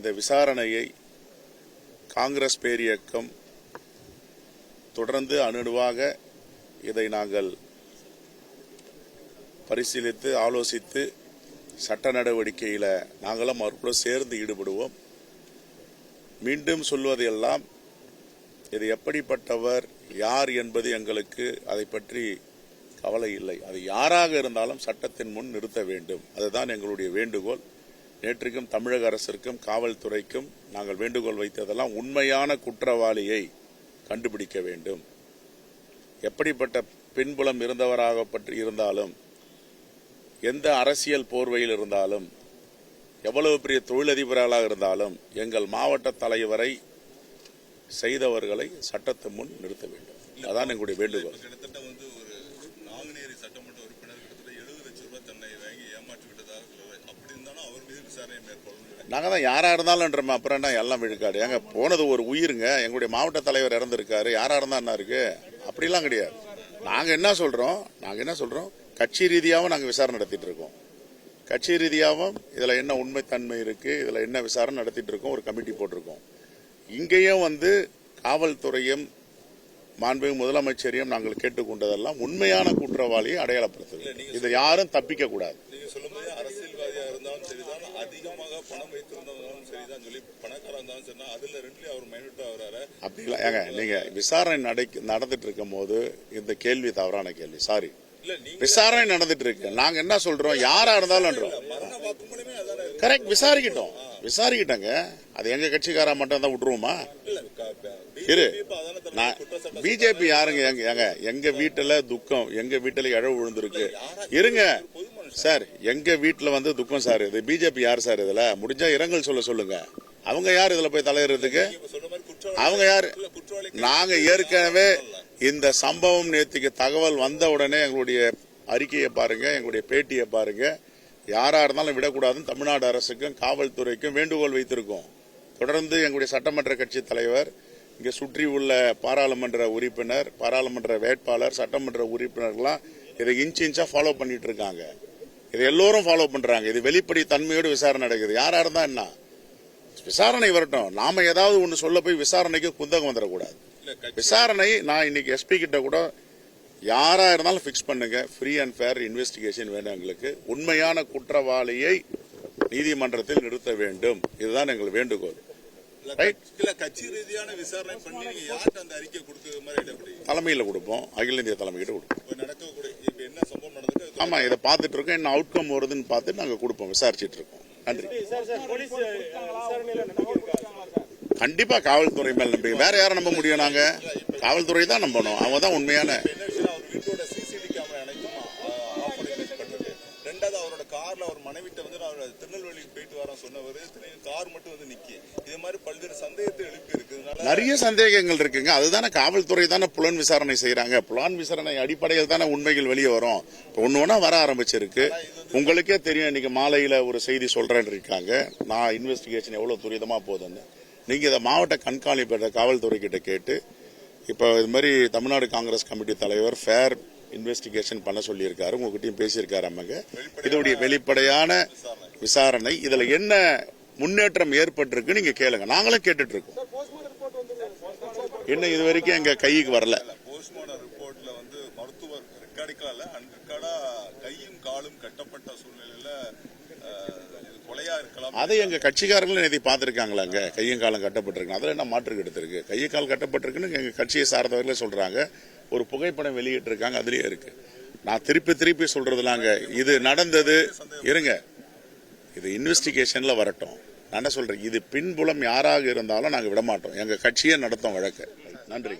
இந்த விசாரணையை காங்கிரஸ் பேரியக்கம் தொடர்ந்து அணுவாக இதை நாங்கள் பரிசீலித்து ஆலோசித்து சட்ட நடவடிக்கையில் நாங்களும் அவர்களோடு சேர்ந்து ஈடுபடுவோம். மீண்டும் சொல்வதெல்லாம் இது எப்படிப்பட்டவர் யார் என்பது எங்களுக்கு அதை பற்றி கவலை இல்லை. அது யாராக இருந்தாலும் சட்டத்தின் முன் நிறுத்த வேண்டும். அதுதான் எங்களுடைய வேண்டுகோள். நேற்றுக்கும் தமிழக அரசிற்கும் காவல்துறைக்கும் நாங்கள் வேண்டுகோள் வைத்ததெல்லாம் உண்மையான குற்றவாளியை கண்டுபிடிக்க வேண்டும். எப்படிப்பட்ட பின்புலம் இருந்தவராக பற்றி இருந்தாலும், எந்த அரசியல் போர்வையில் இருந்தாலும், எவ்வளவு பெரிய தொழிலதிபர்களாக இருந்தாலும், எங்கள் மாவட்ட தலைவரை செய்தவர்களை சட்டத்தின் முன் நிறுத்த வேண்டும். அதான் எங்களுடைய வேண்டுகோள். நாங்க தான் யாரா இருந்தாலும் அப்புறம் எல்லாம் விழுக்காடு. எங்க போனது ஒரு உயிருங்க. எங்களுடைய மாவட்ட தலைவர் இறந்திருக்காரு. யாரா இருந்தா என்ன இருக்கு? அப்படிலாம் கிடையாது. நாங்க என்ன சொல்றோம், கட்சி ரீதியாகவும் நாங்க விசாரணை நடத்திட்டு இருக்கோம். கட்சி ரீதியாகவும் இதுல என்ன உண்மைத்தன்மை இருக்கு, இதுல என்ன விசாரணை நடத்திட்டு இருக்கோம். ஒரு கமிட்டி போட்டிருக்கோம். இங்கேயும் காவல்துறையும் மாண்புமிகு முதலமைச்சரையும் நாங்கள் கேட்டுக்கொண்டதெல்லாம் உண்மையான குற்றவாளியை அடையாளப்படுத்துது. இதை யாரும் தப்பிக்க கூடாது. அரசியல்வாதியா இருந்தாலும் சரிதான், அதிகமாக பணம் வைத்திருந்தாலும் சரிதான் சொல்லி பணக்காரா இருந்தாலும் சரி, அதுல ரெண்டுலயும் அவர் மைனூட்டா வர்றாரு. அப்படிலாம் ஏங்க, நீங்க விசாரணை நடந்துட்டு இருக்கும் போது இந்த கேள்வி தவறான கேள்வி. சாரி, விசாரணை நடந்துட்டு இருக்கு. நாங்க என்ன சொல்றோம், யாரா இருந்தாலும் கரெக்ட், விசாரிக்கிட்டோங்க. அது எங்க கட்சிக்காரா மட்டும் தான் விட்டுருவோமா? இரு, பிஜேபி யாருங்க? எங்க வீட்டுல துக்கம், எங்க வீட்டுல இழவு விழுந்திருக்கு. இருங்க சார், எங்க வீட்டுல துக்கம் சார். இது பிஜேபி யார் சார்? இதுல முடிஞ்சா இரங்கல் சொல்லுங்க. அவங்க யார் இதுல போய் தலையிறதுக்கு? அவங்க யாரு? நாங்க ஏற்கனவே இந்த சம்பவம் நேற்றுக்கு தகவல் வந்த உடனே எங்களுடைய அறிக்கையை பாருங்க, எங்களுடைய பேட்டியை பாருங்க. யாரா இருந்தாலும் விடக்கூடாதுன்னு தமிழ்நாடு அரசுக்கும் காவல்துறைக்கும் வேண்டுகோள் வைத்திருக்கோம். தொடர்ந்து எங்களுடைய சட்டமன்ற கட்சி தலைவர், இங்க சுற்றி உள்ள பாராளுமன்ற உறுப்பினர், பாராளுமன்ற வேட்பாளர், சட்டமன்ற உறுப்பினர்கள்லாம் இதை இன்ச்சா ஃபாலோ பண்ணிட்டு இருக்காங்க. இதை எல்லோரும் ஃபாலோ பண்றாங்க. இது வெளிப்படை தன்மையோடு விசாரணை நடக்குது. யாரா இருந்தா என்ன, விசாரணை வரட்டும். நாம ஏதாவது ஒண்ணு சொல்ல போய் விசாரணைக்கு குந்தகம் வந்துடக்கூடாது. விசாரணை நான் இன்னைக்கு எஸ்பி கிட்ட கூட யாரா இருந்தாலும் பிக்ஸ் பண்ணுங்க. ஃப்ரீ அண்ட் ஃபேர் இன்வெஸ்டிகேஷன் வேணும் எங்களுக்கு. உண்மையான குற்றவாளியை நீதிமன்றத்தில் நிறுத்த வேண்டும். இதுதான் எங்கள் வேண்டுகோள். கட்சி ரீதியான விசாரணை பண்ணி யார்கிட்ட அந்த அறிக்கை கொடுத்தது மாதிரி தலைமையில கொடுப்போம், அகில இந்திய தலைமையிட்ட கொடுப்போம். என்ன சம்பவம் நடந்தது? ஆமா, இதை பார்த்துட்டு இருக்கோம். என்ன அவுட்கம் வருதுன்னு பார்த்து நாங்க கொடுப்போம், விசாரிச்சுட்டு இருக்கோம். நன்றி. கண்டிப்பா காவல்துறை மேல நம்பிக்கை. வேற யாரை நம்ப முடியும்? நாங்க காவல்துறை தான் நம்பணும். அவங்க தான் உண்மையான. அவரோட கார்ல அவர் மனைவிட்ட திருநெல்வேலிக்கு போயிட்டு வர சொன்னவர் கார் மட்டும் நிக்கி. இது மாதிரி பல்வேறு சந்தேகத்தை எழுப்பி இருக்கு. நிறைய சந்தேகங்கள் இருக்குங்க. அதுதானே காவல்துறை தானே புலன் விசாரணை செய்யறாங்க. புலன் விசாரணை அடிப்படையில் தானே உண்மைகள் வெளியே வரும். ஒன்னு வர ஆரம்பிச்சிருக்கு. உங்களுக்கே தெரியும், இன்னைக்கு மாலையில ஒரு செய்தி சொல்றேன்னு இருக்காங்க. நான் இன்வெஸ்டிகேஷன் எவ்வளவு துரிதமா போகுதுன்னு. நீங்க இதை மாவட்ட கண்காணிப்பு காவல்துறை கிட்ட கேட்டு, இப்ப இது மாதிரி தமிழ்நாடு காங்கிரஸ் கமிட்டி தலைவர் ஃபேர் இன்வெஸ்டிகேஷன் பண்ண சொல்லியிருக்காரு. உங்ககிட்டயும் பேசியிருக்காரு. அம்மாங்க, இதோடைய வெளிப்படையான விசாரணை, இதுல என்ன முன்னேற்றம் ஏற்பட்டிருக்கு நீங்க கேளுங்க. நாங்களும் கேட்டுட்டு இருக்கோம். என்ன இது வரைக்கும் எங்க கைக்கு வரல. போஸ்ட்மார்டம் ரிப்போர்ட்ல மருத்துவர் கையும் காலும் கட்டப்பட்ட சூழ்நிலையில கொலையா இருக்கலாம். அதை எங்க கட்சிக்காரங்களும் நேற்று பார்த்திருக்காங்களாங்க. கையும் காலம் கட்டப்பட்டிருக்கு. அதில் என்ன மாற்று எடுத்திருக்கு? கையும் கால் கட்டப்பட்டிருக்குன்னு எங்க கட்சியை சார்ந்தவர்களே சொல்றாங்க. ஒரு புகைப்படம் வெளியிட்டு இருக்காங்க, அதுலயே இருக்கு. நான் திருப்பி சொல்றதுலாங்க, இது நடந்தது. இருங்க, இது இன்வெஸ்டிகேஷன்ல வரட்டும். நான் என்ன சொல்றேன், இது பின்புலம் யாராக இருந்தாலும் நாங்க விட மாட்டோம். எங்க கட்சியே நடத்தும் வழக்கு. நன்றி.